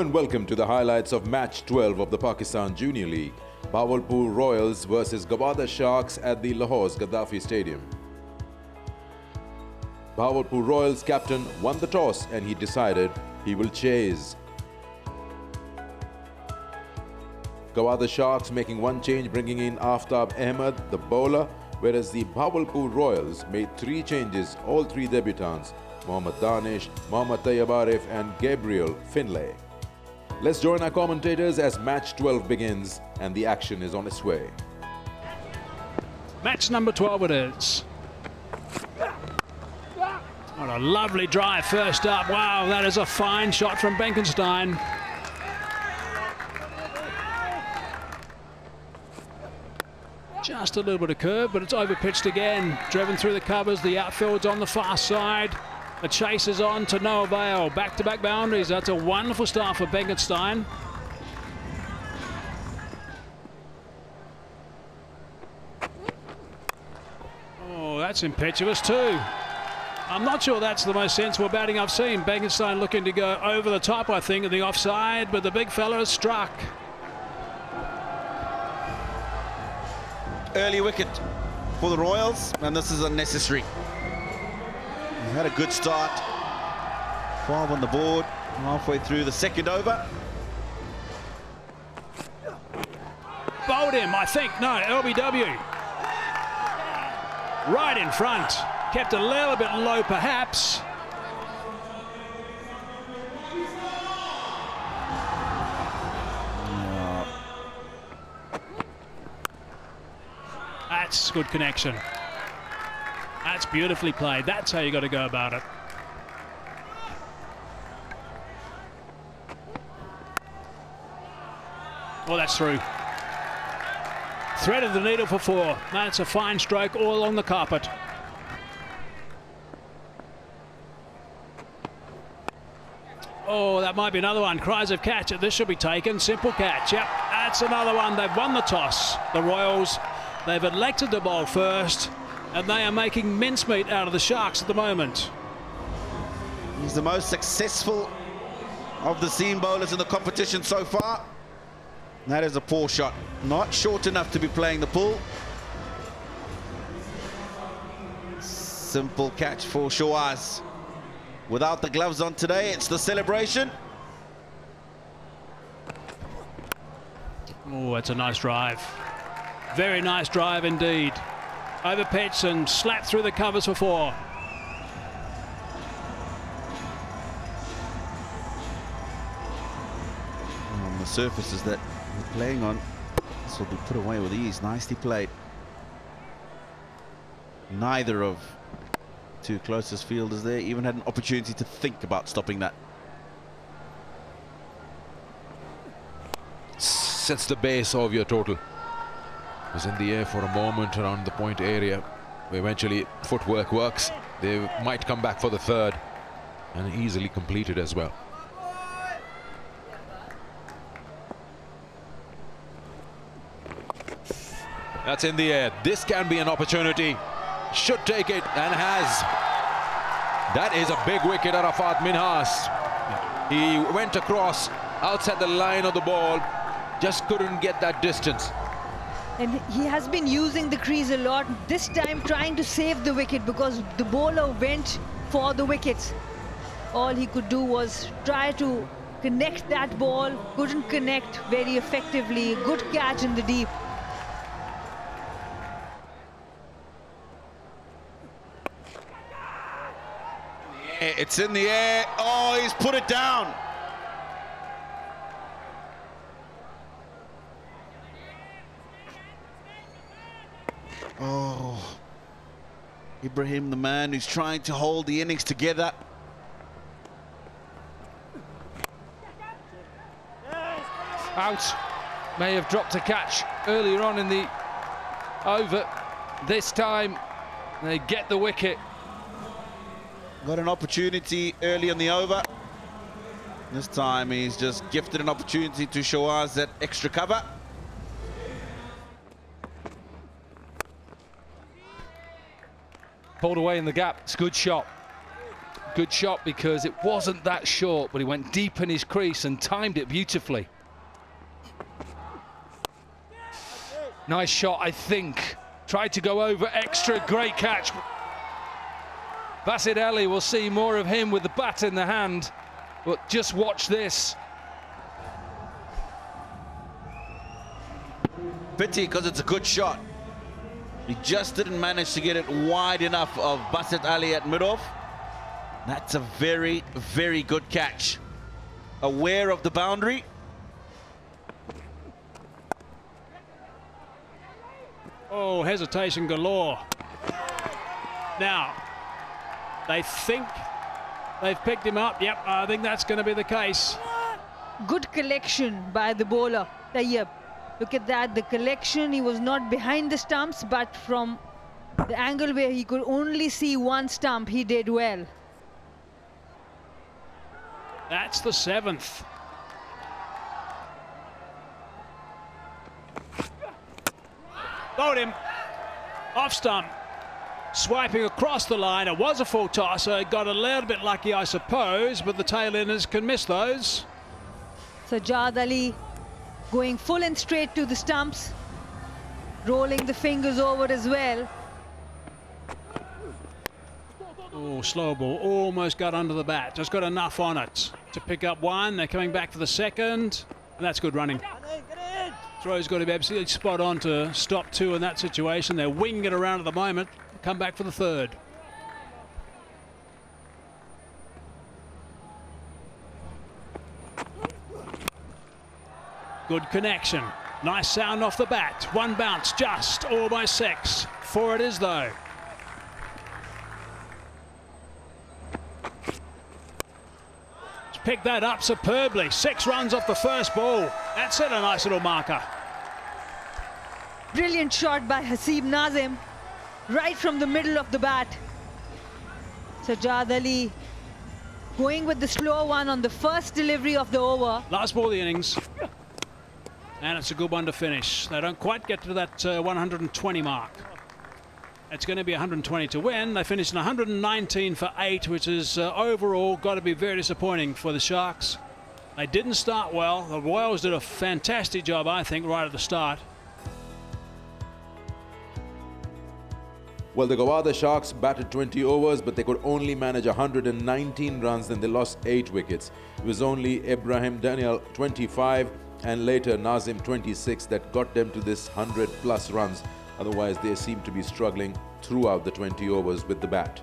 and welcome to the highlights of match 12 of the Pakistan Junior League. Bahawalpur Royals versus Gwadar Sharks at the Lahore's Gaddafi Stadium. Bahawalpur Royals captain won the toss and he decided he will chase. Gwadar Sharks making one change, bringing in Aftab Ahmed, the bowler, whereas the Bahawalpur Royals made three changes, all three debutants, Mohammad Danish, Mohammad Tayyab Arif and Gabriel Finlay. Let's join our commentators as match 12 begins and the action is on its way. Match number 12 it is. What a lovely drive first up. Wow, that is a fine shot from Benkenstein. Just a little bit of curve, but it's over-pitched again. Driven through the covers, the outfield's on the far side. The chase is on to no avail. Back-to-back boundaries. That's a wonderful start for Benkenstein. Oh, that's impetuous too. I'm not sure that's the most sensible batting I've seen. Benkenstein looking to go over the top, I think, of the offside, but the big fella has struck. Early wicket for the Royals, and this is unnecessary. He had a good start. 5 on the board, halfway through the second over. Bowled him, I think. No, LBW. Right in front. Kept a little bit low, perhaps. That's good connection. That's beautifully played. That's how you got to go about it. Oh, that's through. Threaded the needle for 4. That's a fine stroke all along the carpet. Oh, that might be another one. Cries of catch. This should be taken. Simple catch. Yep, that's another one. They've won the toss. The Royals, they've elected to bowl first, and they are making mincemeat out of the Sharks at the moment. He's the most successful of the seam bowlers in the competition so far. That is a poor shot. Not short enough to be playing the pull. Simple catch for Shawaz. Without the gloves on today, it's the celebration. Oh, that's a nice drive. Very nice drive indeed. Over pitch and slapped through the covers for 4. On the surfaces that we're playing on, this will be put away with ease. Nicely played. Neither of two closest fielders there even had an opportunity to think about stopping that. Sets the base of your total. Was in the air for a moment around the point area. Eventually footwork works. They might come back for the third and easily completed as well. That's in the air. This can be an opportunity. Should take it and has. That is a big wicket, Arafat Minhas. He went across outside the line of the ball, just couldn't get that distance. And he has been using the crease a lot, this time trying to save the wicket because the bowler went for the wickets. All he could do was try to connect that ball, couldn't connect very effectively. Good catch in the deep. It's in the air. Oh, he's put it down. Oh, Ibrahim, the man who's trying to hold the innings together. Out. May have dropped a catch earlier on in the over. This time they get the wicket. Got an opportunity early in the over. This time he's just gifted an opportunity to Shawaz that extra cover. Pulled away in the gap. It's a good shot. Good shot because it wasn't that short, but he went deep in his crease and timed it beautifully. Nice shot, I think. Tried to go over extra, great catch. Basit Ali, will see more of him with the bat in the hand, but just watch this. Pity, because it's a good shot. He just didn't manage to get it wide enough of Basit Ali at mid-off. That's a very, very good catch. Aware of the boundary. Oh, hesitation galore. Now, they think they've picked him up. Yep, I think that's going to be the case. Good collection by the bowler. Tayyab. Look at that, the collection. He was not behind the stumps, but from the angle where he could only see one stump, he did well. That's the 7th. Bowled him. Off stump. Swiping across the line. It was a full toss, so it got a little bit lucky, I suppose, but the tail-enders can miss those. Sajjad Ali going full and straight to the stumps, rolling the fingers over as well. Oh, slow ball, almost got under the bat, just got enough on it to pick up one. They're coming back for the second, and that's good running. Throw's got to be absolutely spot on to stop two in that situation. They're winging it around at the moment, come back for the third. Good connection. Nice sound off the bat. One bounce, just almost 6. 4 it is, though. Picked that up superbly. 6 runs off the first ball. That's it, a nice little marker. Brilliant shot by Haseeb Nazim, right from the middle of the bat. Sajjad Ali going with the slow one on the first delivery of the over. Last ball of the innings. And it's a good one to finish. They don't quite get to that 120 mark. It's going to be 120 to win. They finished in 119 for 8, which is overall got to be very disappointing for the Sharks. They didn't start well. The Royals did a fantastic job, I think, right at the start. Well, the Gwadar Sharks batted 20 overs, but they could only manage 119 runs, then they lost 8 wickets. It was only Ibrahim Daniel 25 and later Nazim 26 that got them to this 100+ runs. Otherwise, they seem to be struggling throughout the 20 overs with the bat.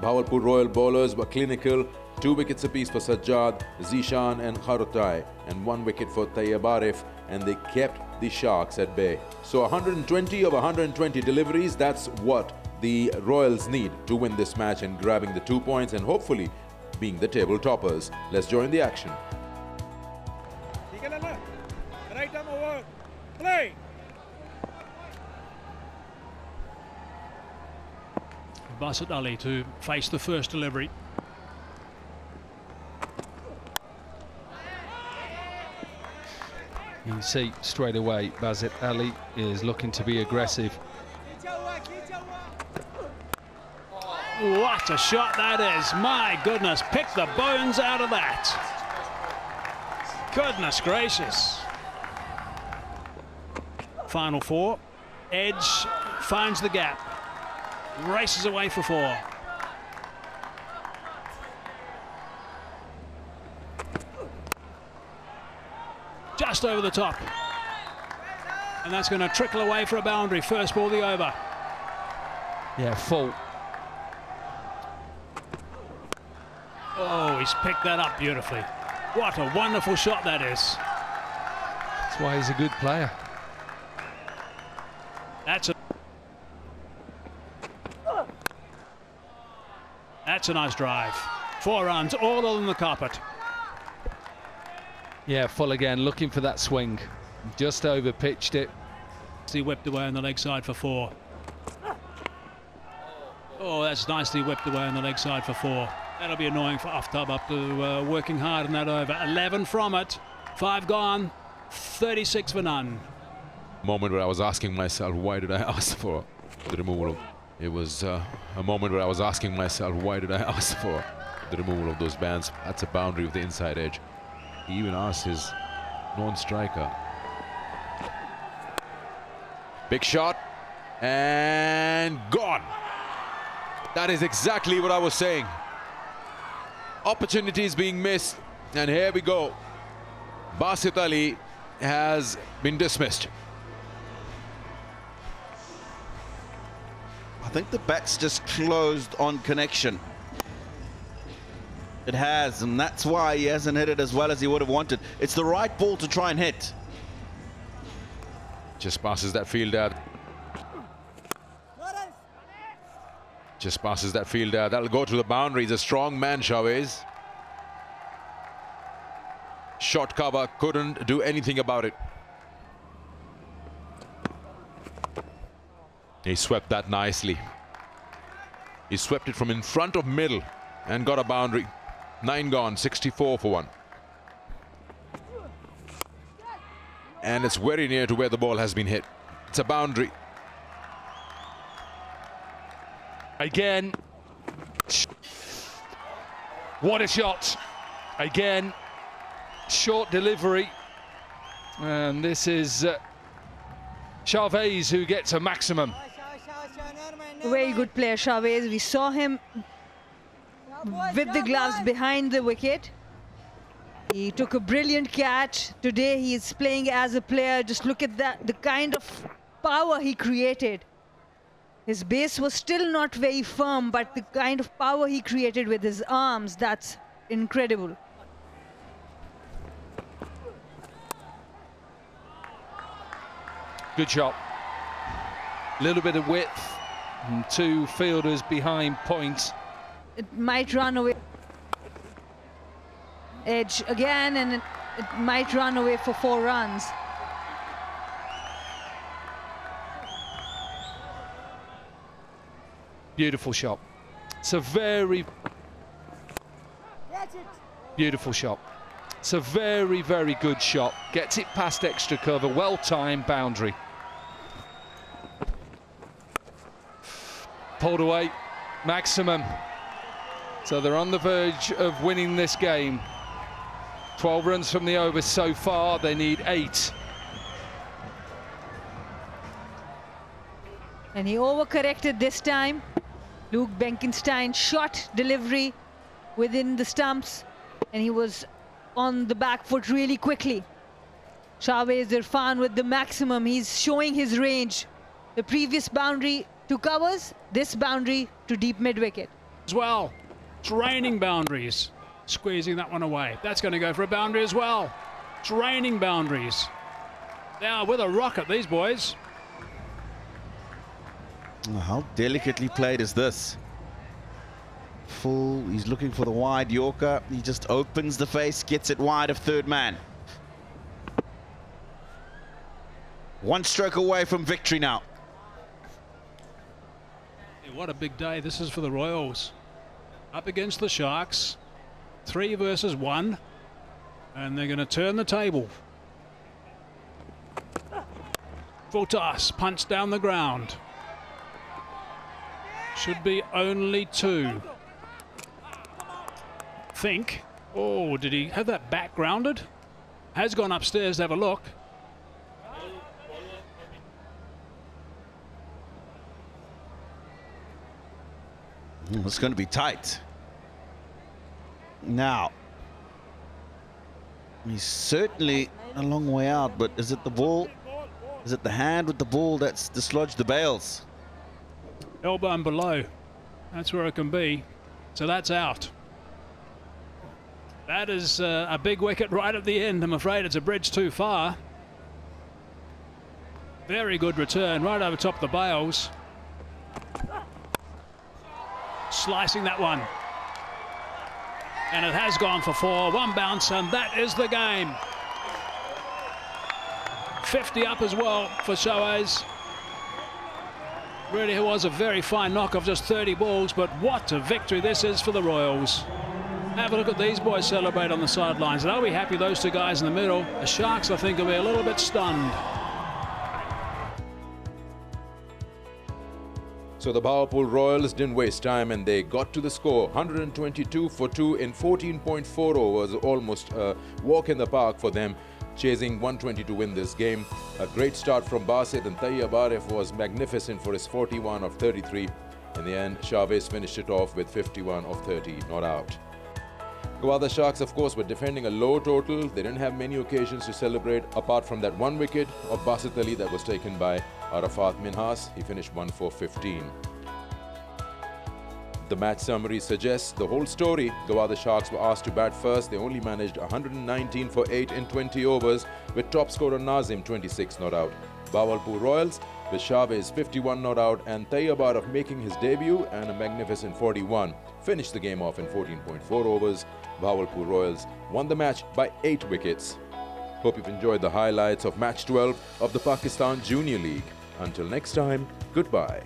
Bahawalpur Royal bowlers were clinical. 2 wickets apiece for Sajjad, Zishan and Kharotai, and 1 wicket for Tayyab Arif, and they kept the Sharks at bay. So 120 of 120 deliveries, that's what the Royals need to win this match and grabbing the 2 points and hopefully being the table toppers. Let's join the action. Right arm over. Play. Basit Ali to face the first delivery. You can see straight away Basit Ali is looking to be aggressive. What a shot that is. My goodness, pick the bones out of that. Goodness gracious. Final 4. Edge finds the gap. Races away for 4. Just over the top. And that's going to trickle away for a boundary. First ball the over. Yeah, full. Oh, he's picked that up beautifully. What a wonderful shot that is. That's why he's a good player. That's a nice drive. 4 runs, all on the carpet. Yeah, full again, looking for that swing. Just over pitched it. He whipped away on the leg side for 4. Oh, that's nicely whipped away on the leg side for 4. That'll be annoying for Aftab up to working hard on that over. 11 from it, 5 gone, 36 for none. Moment where I was asking myself, why did I ask for the removal? It was a moment where I was asking myself, why did I ask for the removal of those bands. That's a boundary with the inside edge. He even asked his non-striker. Big shot and gone. That is exactly what I was saying. Opportunities being missed, and here we go. Basit Ali has been dismissed. I think the bat's just closed on connection. It has, and that's why he hasn't hit it as well as he would have wanted. It's the right ball to try and hit. Just passes that field out. Just passes that field out. That'll go to the boundary. He's a strong man, Chavez. Shot cover, couldn't do anything about it. He swept that nicely. He swept it from in front of middle and got a boundary. 9 gone, 64 for 1. And it's very near to where the ball has been hit. It's a boundary. Again. What a shot. Again. Short delivery. And this is Chavez who gets a maximum. Very good player, Chavez. We saw him with the gloves behind the wicket. He took a brilliant catch. Today he is playing as a player. Just look at that, the kind of power he created. His base was still not very firm, but the kind of power he created with his arms, that's incredible. Good shot. Little bit of width and 2 fielders behind point. It might run away. Edge again, and it might run away for 4 runs. Beautiful shot. It's a very beautiful shot. It's a very, very good shot. Gets it past extra cover. Well-timed boundary. Pulled away. Maximum. So they're on the verge of winning this game. 12 runs from the over so far. They need 8. And he overcorrected this time. Luke Benkenstein shot delivery within the stumps, and he was on the back foot really quickly. Chavez Irfan with the maximum. He's showing his range. The previous boundary to covers, this boundary to deep mid-wicket. As well, it's raining boundaries. Squeezing that one away. That's going to go for a boundary as well. It's raining boundaries. Now with a rocket, these boys. How delicately played is this? Full, he's looking for the wide Yorker. He just opens the face, gets it wide of third man. 1 stroke away from victory now. What a big day this is for the Royals. Up against the Sharks. 3 versus 1. And they're going to turn the table. Full toss, punch down the ground. Should be only 2. Think. Oh, did he have that back grounded? Has gone upstairs to have a look. It's going to be tight. Now, he's certainly a long way out, but is it the ball? Is it the hand with the ball that's dislodged the bails? Elbow and below. That's where it can be. So that's out. That is a big wicket right at the end. I'm afraid it's a bridge too far. Very good return right over top of the bails. Slicing that one. And it has gone for 4. 1 bounce, and that is the game. 50 up as well for Chavez. Really, it was a very fine knock of just 30 balls, but what a victory this is for the Royals. Have a look at these boys celebrate on the sidelines. They'll be happy, those 2 guys in the middle. The Sharks, I think, will be a little bit stunned. So the Bahawalpur Royals didn't waste time and they got to the score. 122 for 2 in 14.4 overs, almost a walk in the park for them, chasing 120 to win this game. A great start from Basit, and Tayyab Arif was magnificent for his 41 of 33. In the end, Chavez finished it off with 51 of 30, not out. Gwadar Sharks, of course, were defending a low total. They didn't have many occasions to celebrate apart from that one wicket of Basit Ali that was taken by Arafat Minhas. He finished 1 for 15. The match summary suggests the whole story. Gwadar Sharks were asked to bat first. They only managed 119 for 8 in 20 overs, with top scorer Nazim 26 not out. Bahawalpur Royals with Chavez 51 not out and Tayyab Arif making his debut and a magnificent 41 finished the game off in 14.4 overs. Bahawalpur Royals won the match by 8 wickets. Hope you've enjoyed the highlights of match 12 of the Pakistan Junior League. Until next time, goodbye.